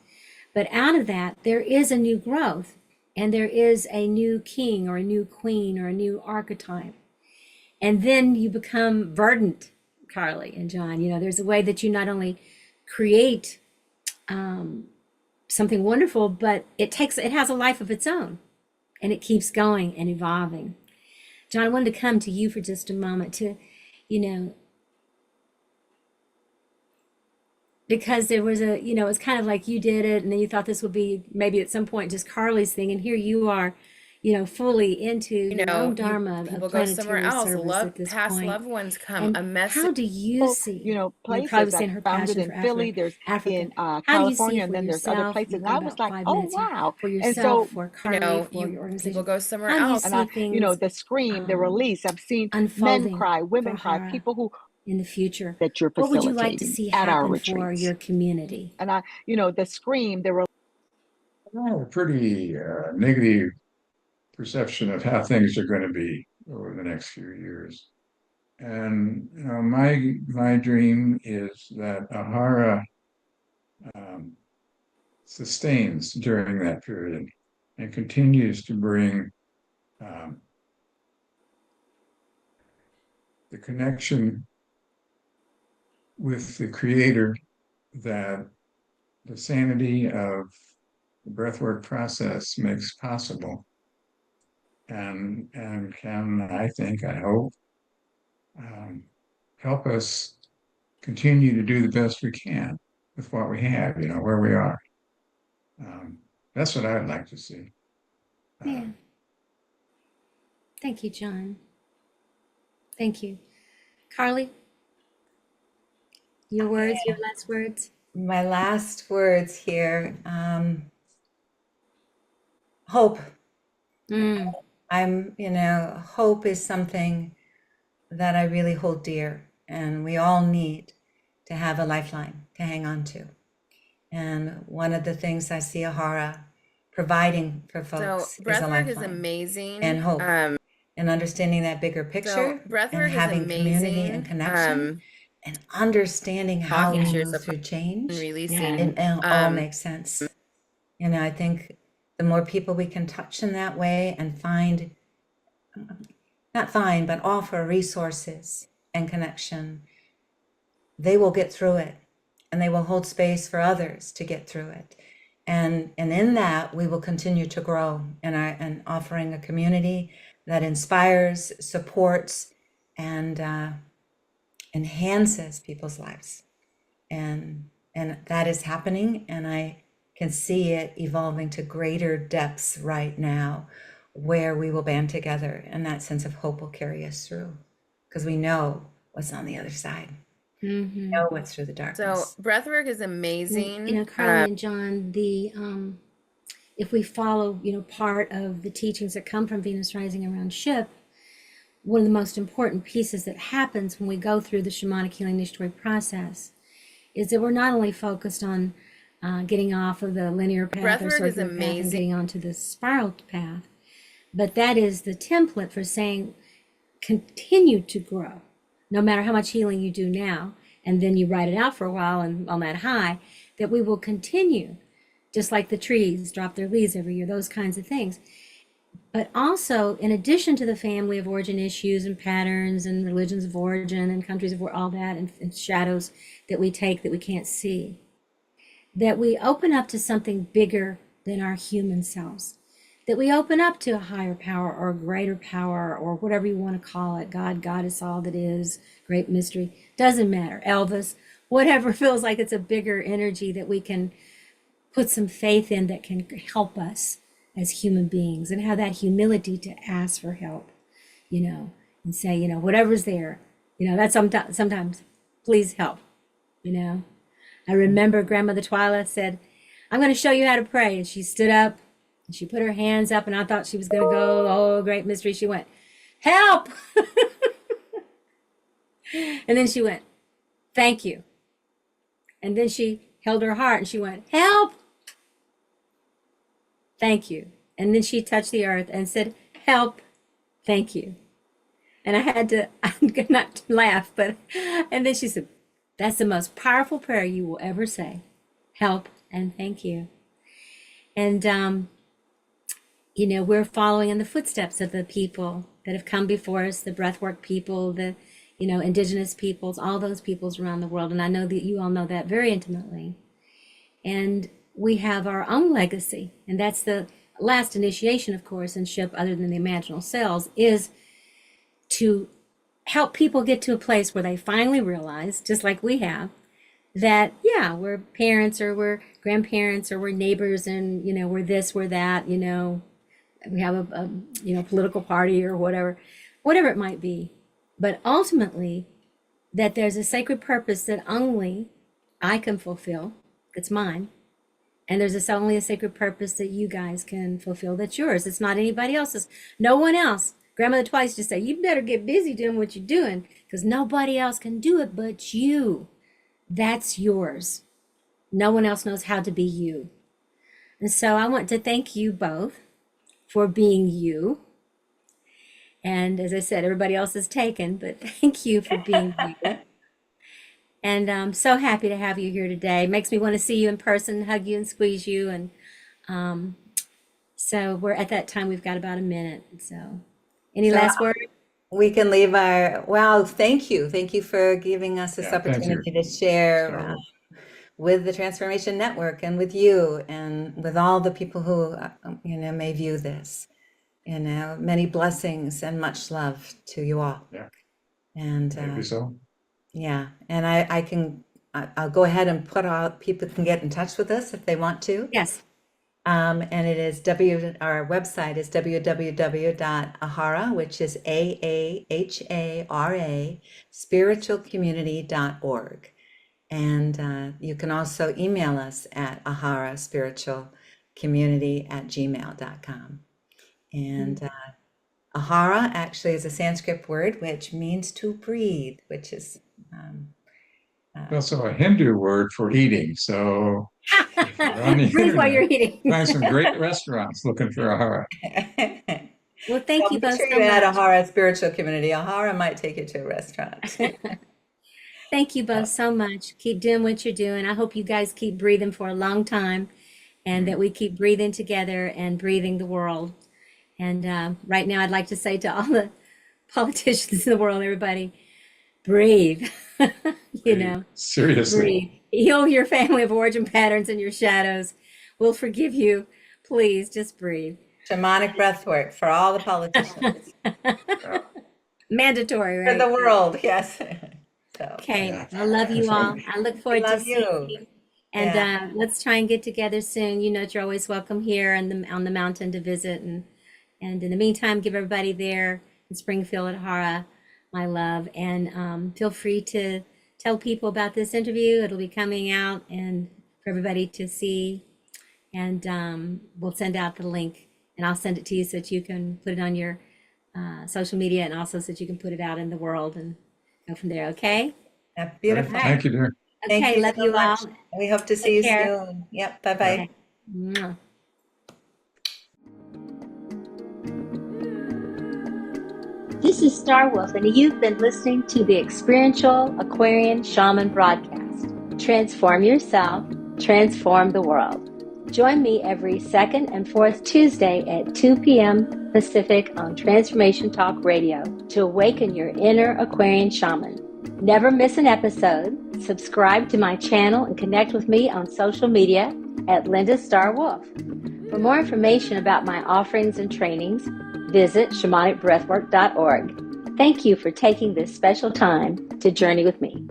[SPEAKER 1] But out of that, there is a new growth, and there is a new king or a new queen or a new archetype. And then you become verdant, Carley and John. There's a way that you not only create something wonderful, but it has a life of its own, and it keeps going and evolving. John, I wanted to come to you for just a moment to, because there was it's kind of like you did it, and then you thought this would be maybe at some point just Carley's thing, and here you are, fully into your own dharma of
[SPEAKER 4] people go somewhere
[SPEAKER 1] planetary
[SPEAKER 4] else.
[SPEAKER 1] service
[SPEAKER 4] Love
[SPEAKER 1] at this
[SPEAKER 4] past
[SPEAKER 1] point.
[SPEAKER 4] loved ones come.
[SPEAKER 1] And
[SPEAKER 4] A message.
[SPEAKER 1] how do you see, Carley
[SPEAKER 5] places
[SPEAKER 1] was saying her
[SPEAKER 5] founded
[SPEAKER 1] passion
[SPEAKER 5] in
[SPEAKER 1] for
[SPEAKER 5] Philly,
[SPEAKER 1] Africa,
[SPEAKER 5] there's
[SPEAKER 1] Africa.
[SPEAKER 5] in
[SPEAKER 1] How do you see
[SPEAKER 5] California, and
[SPEAKER 1] for
[SPEAKER 5] then there's other
[SPEAKER 1] yourself?
[SPEAKER 5] places.
[SPEAKER 1] You've
[SPEAKER 5] And
[SPEAKER 1] got
[SPEAKER 5] I was
[SPEAKER 1] about
[SPEAKER 5] like,
[SPEAKER 1] 5
[SPEAKER 5] oh,
[SPEAKER 1] minutes here
[SPEAKER 5] wow.
[SPEAKER 1] for
[SPEAKER 5] And
[SPEAKER 1] yourself,
[SPEAKER 5] so,
[SPEAKER 1] for Carley, for your
[SPEAKER 4] People
[SPEAKER 1] organization.
[SPEAKER 4] go somewhere
[SPEAKER 1] How do you
[SPEAKER 4] else.
[SPEAKER 5] and
[SPEAKER 1] see
[SPEAKER 5] I,
[SPEAKER 1] things
[SPEAKER 5] the scream, the release, I've seen men
[SPEAKER 1] unfolding
[SPEAKER 5] cry, women
[SPEAKER 1] for
[SPEAKER 5] cry,
[SPEAKER 1] Hara
[SPEAKER 5] people who
[SPEAKER 1] in the future?
[SPEAKER 5] that you're
[SPEAKER 1] What would you like to
[SPEAKER 5] facilitating
[SPEAKER 1] see
[SPEAKER 5] at our
[SPEAKER 1] happen for
[SPEAKER 5] retreats.
[SPEAKER 1] your community?
[SPEAKER 5] And I, the scream, the
[SPEAKER 2] I have a pretty negative perception of how things are going to be over the next few years. And my dream is that Ahara sustains during that period and continues to bring the connection with the Creator that the sanity of the breathwork process makes possible, and can, I hope, help us continue to do the best we can with what we have, where we are. That's what I'd like to see.
[SPEAKER 1] Yeah. Thank you, John. Thank you. Carley, your last words.
[SPEAKER 3] My last words here. Hope. Hope is something that I really hold dear, and we all need to have a lifeline to hang on to. And one of the things I see Ahara providing for folks is a
[SPEAKER 4] breathwork is
[SPEAKER 3] lifeline
[SPEAKER 4] amazing.
[SPEAKER 3] and hope, and understanding that bigger picture,
[SPEAKER 4] breathwork
[SPEAKER 3] and
[SPEAKER 4] is
[SPEAKER 3] having community
[SPEAKER 4] amazing.
[SPEAKER 3] and connection, and understanding how we
[SPEAKER 4] Talking to
[SPEAKER 3] move
[SPEAKER 4] yourself
[SPEAKER 3] through change.
[SPEAKER 4] and releasing.
[SPEAKER 3] It all makes sense. I think the more people we can touch in that way and but offer resources and connection, they will get through it, and they will hold space for others to get through it. And in that, we will continue to grow and offering a community that inspires, supports, and enhances people's lives. and that is happening, and I can see it evolving to greater depths right now, where we will band together, and that sense of hope will carry us through, because we know what's on the other side.
[SPEAKER 1] Mm-hmm.
[SPEAKER 3] Know what's through the
[SPEAKER 4] So
[SPEAKER 3] darkness.
[SPEAKER 4] breathwork is
[SPEAKER 1] And,
[SPEAKER 4] amazing.
[SPEAKER 1] Carly and John, if we follow, part of the teachings that come from Venus rising around Ship, one of the most important pieces that happens when we go through the shamanic healing initiatory process is that we're not only focused on getting off of the linear path or
[SPEAKER 4] Breathwork is
[SPEAKER 1] circular path and
[SPEAKER 4] amazing.
[SPEAKER 1] getting onto the spiral path, but that is the template for saying continue to grow, no matter how much healing you do now, and then you ride it out for a while and on that high, that we will continue, just like the trees drop their leaves every year, those kinds of things. But also, in addition to the family of origin issues and patterns and religions of origin and countries of all that and shadows that we take that we can't see, that we open up to something bigger than our human selves, that we open up to a higher power or a greater power or whatever you want to call it, God, Goddess, all that is, great mystery, doesn't matter, Elvis, whatever feels like it's a bigger energy that we can put some faith in that can help us as human beings, and have that humility to ask for help, and say, whatever's there, that's sometimes, please help, I remember Grandmother Twyla said, I'm going to show you how to pray. And she stood up and she put her hands up, and I thought she was going to go, oh, great mystery. She went, help. And then she went, thank you. And then she held her heart and she went, help. Thank you. And then she touched the earth and said, help. Thank you. And I had to, not laugh, and then she said, that's the most powerful prayer you will ever say. Help and thank you. And, we're following in the footsteps of the people that have come before us, the breathwork people, the, indigenous peoples, all those peoples around the world. And I know that you all know that very intimately. And we have our own legacy. And that's the last initiation, of course, in Ship, other than the imaginal cells, is to help people get to a place where they finally realize, just like we have, that, yeah, we're parents or we're grandparents or we're neighbors and, we're this, we're that, we have a political party or whatever it might be. But ultimately, that there's a sacred purpose that only I can fulfill, it's mine. And there's only a sacred purpose that you guys can fulfill that's yours. It's not anybody else's. No one else. Grandmother Twice just said, you better get busy doing what you're doing because nobody else can do it but you. That's yours. No one else knows how to be you. And so I want to thank you both for being you. And as I said, everybody else is taken, but thank you for being you. And I'm so happy to have you here today. Makes me want to see you in person, hug you and squeeze you. And so we're at that time, we've got about a minute. So any last word?
[SPEAKER 3] We can leave thank you. Thank you for giving us this opportunity to share with the Transformation Network and with you and with all the people who, may view this. Many blessings and much love to you all.
[SPEAKER 2] Yeah.
[SPEAKER 3] And
[SPEAKER 2] maybe so.
[SPEAKER 3] Yeah. And I'll go ahead and put out, people can get in touch with us if they want to.
[SPEAKER 1] Yes.
[SPEAKER 3] And it is our website is www.ahara, which is AAHARA, spiritualcommunity.org. And you can also email us at aharaspiritualcommunity@gmail.com. And ahara actually is a Sanskrit word which means to breathe, which is
[SPEAKER 2] also a Hindu word for eating. So if you're on the
[SPEAKER 1] Breathe while you're eating.
[SPEAKER 2] find some great restaurants looking for ahara.
[SPEAKER 1] Well, thank you both
[SPEAKER 3] sure
[SPEAKER 1] so
[SPEAKER 3] you add
[SPEAKER 1] much.
[SPEAKER 3] Ahara Spiritual Community. Ahara might take you to a restaurant.
[SPEAKER 1] Thank you both so much. Keep doing what you're doing. I hope you guys keep breathing for a long time and that we keep breathing together and breathing the world. And right now, I'd like to say to all the politicians in the world, everybody, breathe.
[SPEAKER 2] Seriously.
[SPEAKER 1] Breathe. Heal your family of origin patterns and your shadows. We'll forgive you. Please just breathe.
[SPEAKER 3] Shamanic breathwork for all the politicians.
[SPEAKER 1] Mandatory,
[SPEAKER 3] For
[SPEAKER 1] right?
[SPEAKER 3] the world, yes. So
[SPEAKER 1] Okay,
[SPEAKER 2] Yeah.
[SPEAKER 1] I love you all. I look
[SPEAKER 3] we
[SPEAKER 1] forward to
[SPEAKER 3] love
[SPEAKER 1] seeing
[SPEAKER 3] you.
[SPEAKER 1] you. And
[SPEAKER 3] Yeah.
[SPEAKER 1] let's try and get together soon. You know that you're always welcome here on the mountain to visit. And in the meantime, give everybody there in Springfield at Hara my love. And feel free to tell people about this interview. It'll be coming out and for everybody to see. And we'll send out the link. And I'll send it to you so that you can put it on your social media and also so that you can put it out in the world and go from there. Okay?
[SPEAKER 3] Yeah,
[SPEAKER 2] All right.
[SPEAKER 3] beautiful.
[SPEAKER 2] Thank you, dear.
[SPEAKER 3] Thank
[SPEAKER 1] Okay,
[SPEAKER 3] you
[SPEAKER 1] love
[SPEAKER 3] so
[SPEAKER 1] you
[SPEAKER 3] much.
[SPEAKER 1] all.
[SPEAKER 3] We hope to see
[SPEAKER 1] Take
[SPEAKER 3] you
[SPEAKER 1] care.
[SPEAKER 3] soon. Yep. Bye-bye.
[SPEAKER 1] Okay. Mwah. This is Star Wolf, and you've been listening to the Experiential Aquarian Shaman broadcast. Transform yourself, transform the world. Join me every second and fourth Tuesday at 2 p.m. Pacific on Transformation Talk Radio to awaken your inner Aquarian shaman. Never miss an episode. Subscribe to my channel and connect with me on social media at Linda Star Wolf. For more information about my offerings and trainings, visit shamanicbreathwork.org. Thank you for taking this special time to journey with me.